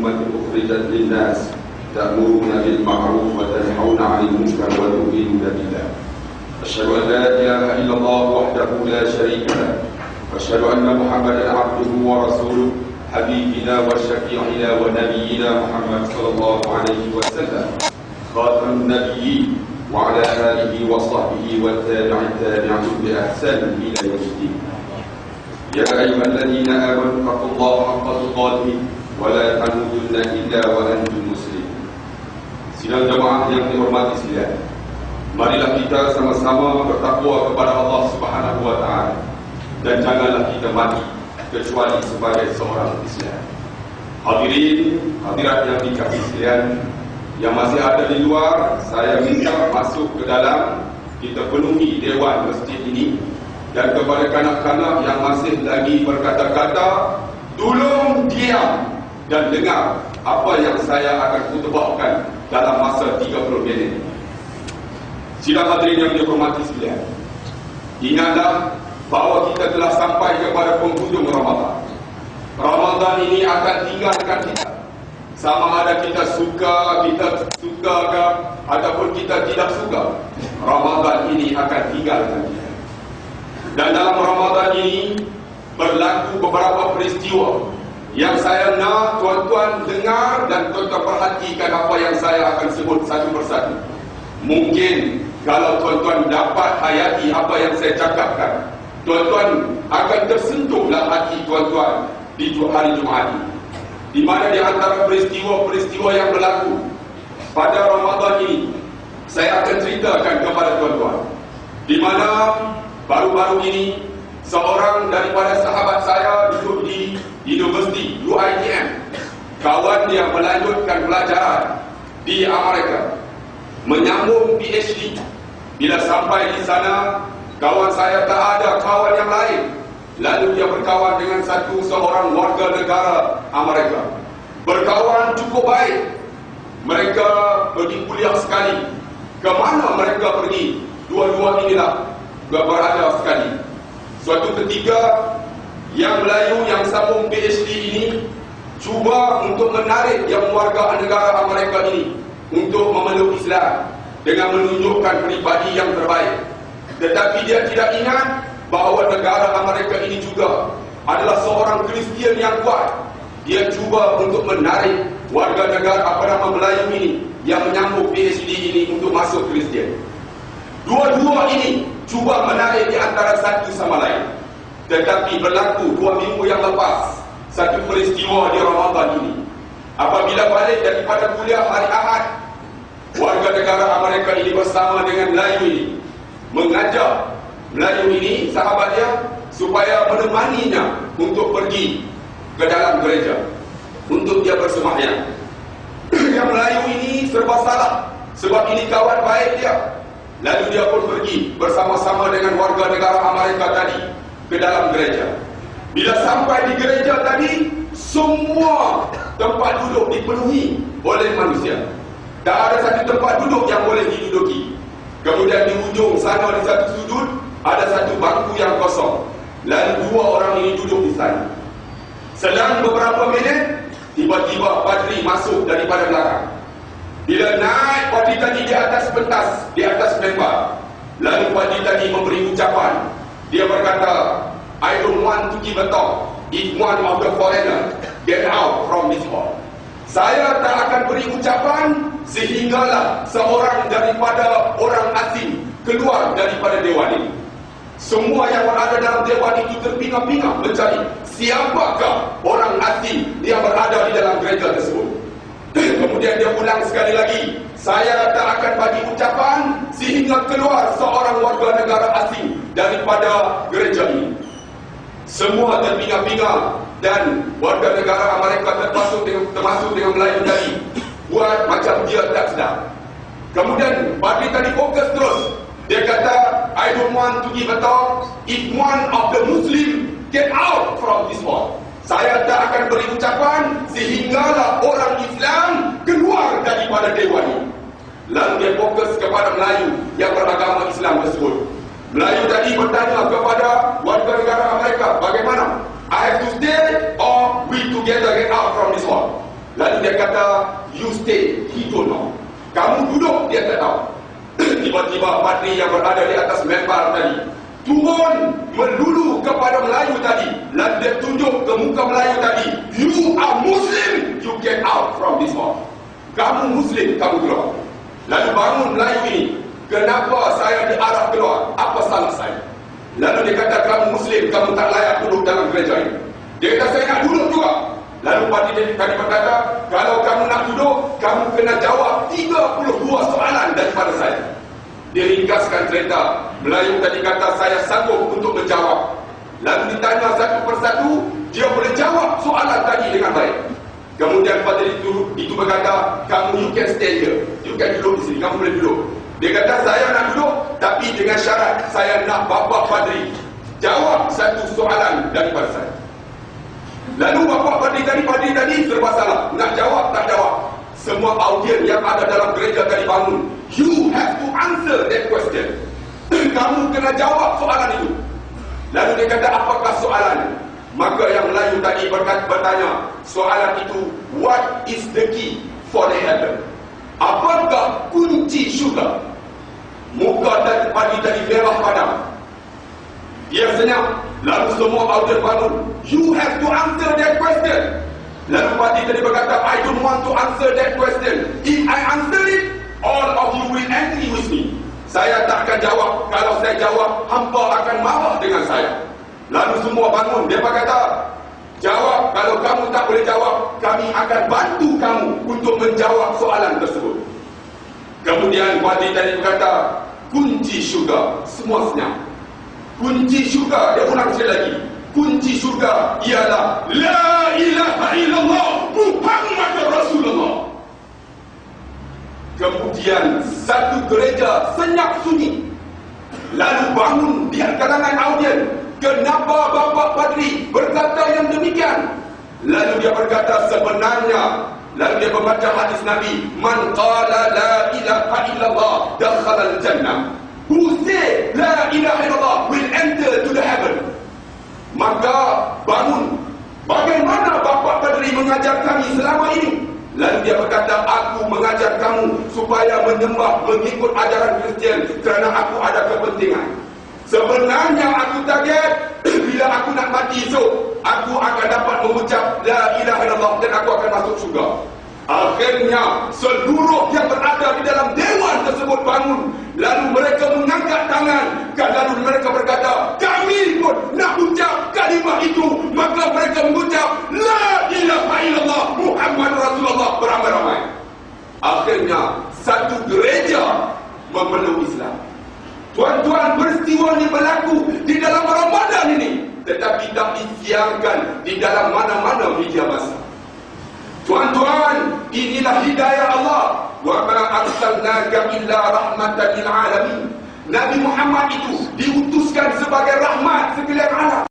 أمة أخرجت للناس تأمرون بالمعروف وتنهون عن المنكر وتؤمنون بالله. أشهد أن لا إله إلا الله وحده لا شريك له، وأشهد أن محمدا عبده ورسوله حبيبنا وشفيعنا ونبينا محمد صلى الله عليه وسلم خاتم النبيين وعلى آله وصحبه والتابعين بإحسان إلى يوم الدين. يا أيها الذين آمنوا اتقوا الله حق تقاته ولا تموتن إلا وأنتم مسلمون. Sidang jemaah yang dihormati sekalian, marilah kita sama-sama bertakwa kepada Allah Subhanahu wa taala dan janganlah kita mati kecuali sebagai seorang Islam. Hadirin, hadirat yang dikasihi sekalian, yang masih ada di luar, saya minta masuk ke dalam, kita penuhi dewan masjid ini. Dan kepada kanak-kanak yang masih lagi berkata-kata, tolong diam dan dengar apa yang saya akan khutbahkan dalam masa 30 minit. Sidang hadirin yang dihormati sekalian, ingatlah bahawa kita telah sampai kepada penghujung Ramadan. Ramadan ini akan tinggalkan kita. Sama ada kita suka ke ataupun kita tidak suka, Ramadan ini akan tinggalkan kita. Dan dalam Ramadan ini berlaku beberapa peristiwa yang saya nak tuan-tuan dengar dan tuan-tuan perhatikan apa yang saya akan sebut satu persatu. Mungkin kalau tuan-tuan dapat hayati apa yang saya cakapkan, tuan-tuan akan tersentuhlah hati tuan-tuan di hari Jumaat ini. Di mana di antara peristiwa-peristiwa yang berlaku pada Ramadan ini, saya akan ceritakan kepada tuan-tuan. Di mana baru-baru ini seorang daripada sahabat saya duduk di Universiti UiTM. Kawan dia melanjutkan pelajaran di Amerika, menyambung PhD. Bila sampai di sana, kawan saya tak ada kawan yang lain. Lalu dia berkawan dengan seorang warga negara Amerika. Berkawan cukup baik. Mereka pergi kuliah sekali. Ke mana mereka pergi? Dua-dua inilah berada sekali. Suatu ketika, yang Melayu yang sambung PhD ini cuba untuk menarik yang warga negara Amerika ini untuk memeluk Islam dengan menunjukkan pribadi yang terbaik. Tetapi dia tidak ingat bahawa negara Amerika ini juga adalah seorang Kristian yang kuat. Dia cuba untuk menarik warga negara Melayu ini yang menyambung PhD ini untuk masuk Kristian. Dua-dua ini cuba menarik di antara satu sama lain. Tetapi berlaku 2 minggu yang lepas satu peristiwa di Ramadan ini. Apabila balik daripada kuliah hari Ahad, warga negara Amerika ini bersama dengan Melayu ini mengajak Melayu ini, sahabat dia, supaya menemaninya untuk pergi ke dalam gereja untuk dia bersembahyang. Yang Melayu ini serba salah sebab ini kawan baik dia. Lalu dia pun pergi bersama-sama dengan warga negara Amerika tadi ke dalam gereja. Bila sampai di gereja tadi, semua tempat duduk dipenuhi oleh manusia. Tak ada satu tempat duduk yang boleh diduduki. Kemudian di ujung sana di satu sudut ada satu bangku yang kosong. Lalu 2 orang ini duduk di sana. Selang beberapa minit, tiba-tiba padri masuk daripada belakang. Bila naik padri tadi di atas pentas, di atas mimbar, lalu padri tadi memberi ucapan. Dia berkata, I don't want to give a talk if one of the foreigner get out from this hall. Saya tak akan beri ucapan sehinggalah seorang daripada orang asing keluar daripada dewan ini. Semua yang berada dalam dewan itu terpinga-pinga mencari siapakah orang asing yang berada di dalam gereja tersebut. Kemudian dia ulang sekali lagi, saya tak akan bagi ucapan sehingga keluar seorang warga negara asing daripada gereja ini. Semua terpinga-pinga dan warga negara Amerika termasuk dengan Melayu tadi buat macam dia tak sedar. Kemudian padri tadi fokus terus. Dia kata, I don't want to give a talk if one of the Muslim get out from this hall. Saya tak akan beri ucapan sehinggalah orang Islam keluar daripada dewan ini. Lalu dia fokus kepada Melayu yang beragama Islam tersebut. Melayu tadi bertanya kepada warga negara Amerika, bagaimana? I have to stay or we together get out from this hall? Lalu dia kata, you stay, he don't know. Kamu duduk, dia tak tahu. Tiba-tiba padri yang berada di atas membar tadi turun melulu kepada Melayu tadi, lalu dia tunjuk ke muka Melayu tadi, you are Muslim, you get out from this mosque. Kamu Muslim, kamu keluar. Lalu bangun Melayu ini, kenapa saya diarah keluar? Apa salah saya? Lalu dia kata, kamu Muslim, kamu tak layak duduk dalam gereja ini. Dia kata, saya nak duduk juga. Lalu padri tadi berkata, kalau kamu nak duduk, kamu kena jawab 32 soalan daripada saya. Dia ringkaskan cerita. Melayu tadi kata, saya sanggup untuk menjawab. Lalu ditanya satu persatu, dia boleh jawab soalan tadi dengan baik. Kemudian padri itu berkata, kamu you can stay here, you can duduk di sini, kamu boleh duduk. Dia kata, saya nak duduk, tapi dengan syarat saya nak bapa padri jawab satu soalan daripada saya. Lalu bapa padri tadi serba salah, nak jawab tak jawab. Semua audien yang ada dalam gereja tadi bangun. You have to answer that question. Kamu kena jawab soalan itu. Lalu dia kata, apakah soalan? Maka yang Melayu tadi bertanya, soalan itu, what is the key for the heaven? Apakah kunci syurga? Muka dan padi tadi merah padam. Dia senyap. Lalu semua audien bangun. You have to answer that question. Lalu padi tadi berkata, I don't want to answer that question. If I answer it, all of you will angry with me. Saya tak akan jawab. Kalau saya jawab, hampa akan marah dengan saya. Lalu semua bangun. Dia berkata, jawab. Kalau kamu tak boleh jawab, kami akan bantu kamu untuk menjawab soalan tersebut. Kemudian padi tadi berkata, kunci syurga. Semua senyap. Kunci syurga. Dia ulang sekali lagi. Kunci syurga ialah La ilaha illallah Muhammad Rasulullah. Kemudian satu gereja senyap sunyi. Lalu bangun di kalangan audien, kenapa Bapa Padri berkata yang demikian? Lalu dia berkata, sebenarnya, lalu dia membaca hadis Nabi, man qala la ilaha illallah dakhala al-jannah. Who say la ilaha illallah will enter to the heaven. Maka bangun. Bagaimana Bapa Padri mengajar kami selama ini? Lalu dia berkata, aku mengajar kamu supaya menyembah mengikut ajaran Kristian kerana aku ada kepentingan. Sebenarnya aku target bila aku nak mati esok, aku akan dapat mengucap la ilaha illallah dan aku akan masuk syurga. Akhirnya seluruh yang berada di dalam dewan tersebut bangun. Lalu mereka mengangkat tangan. Lalu mereka berkata, kami pun nak ucap kalimah itu. Maka mereka mengucap la ilaha illallah Muhammad Rasulullah beramai-ramai. Akhirnya satu gereja memeluk Islam. Tuan-tuan, peristiwa ini berlaku di dalam Ramadan ini, tetapi tak disiarkan di dalam mana-mana media massa. Tuan-tuan, inilah hidayah Allah. Wa ma arsalnaka illa rahmatan lil alamin. Nabi Muhammad itu diutuskan sebagai rahmat sekalian alam.